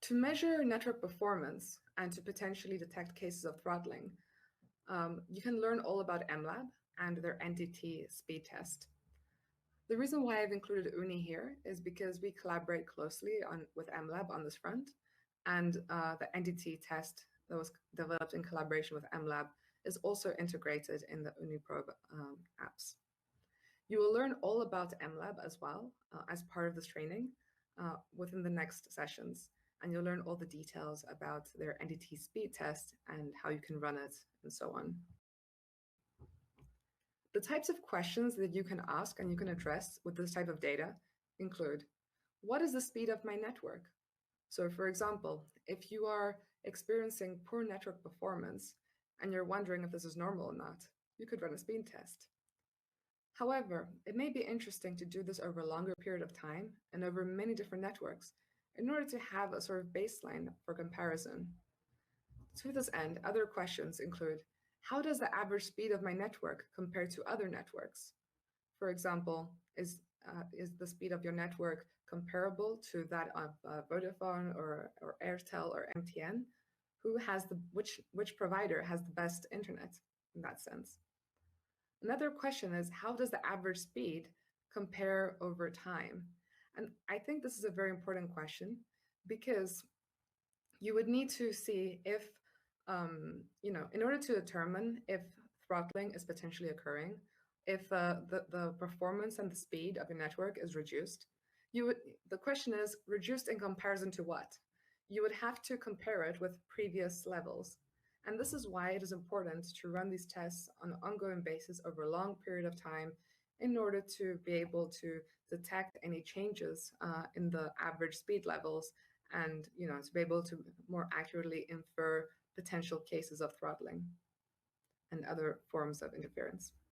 To measure network performance and to potentially detect cases of throttling, you can learn all about MLab and their NTT speed test. The reason why I've included UNI here is because we collaborate closely with MLab on this front, and the NTT test that was developed in collaboration with MLab is also integrated in the UniProbe apps. You will learn all about MLab as well as part of this training within the next sessions, and you'll learn all the details about their NTT speed test and how you can run it and so on. The types of questions that you can ask and you can address with this type of data include, what is the speed of my network? So for example, if you are experiencing poor network performance and you're wondering if this is normal or not, you could run a speed test. However, it may be interesting to do this over a longer period of time and over many different networks in order to have a sort of baseline for comparison. To this end, other questions include, how does the average speed of my network compare to other networks? For example, is the speed of your network comparable to that of Vodafone or Airtel or MTN? Who has which provider has the best internet in that sense? Another question is, how does the average speed compare over time? And I think this is a very important question because you would need to see if, in order to determine if throttling is potentially occurring, if the performance and the speed of your network is reduced, the question is reduced in comparison to what? You would have to compare it with previous levels. And this is why it is important to run these tests on an ongoing basis over a long period of time in order to be able to detect any changes in the average speed levels and to be able to more accurately infer potential cases of throttling and other forms of interference.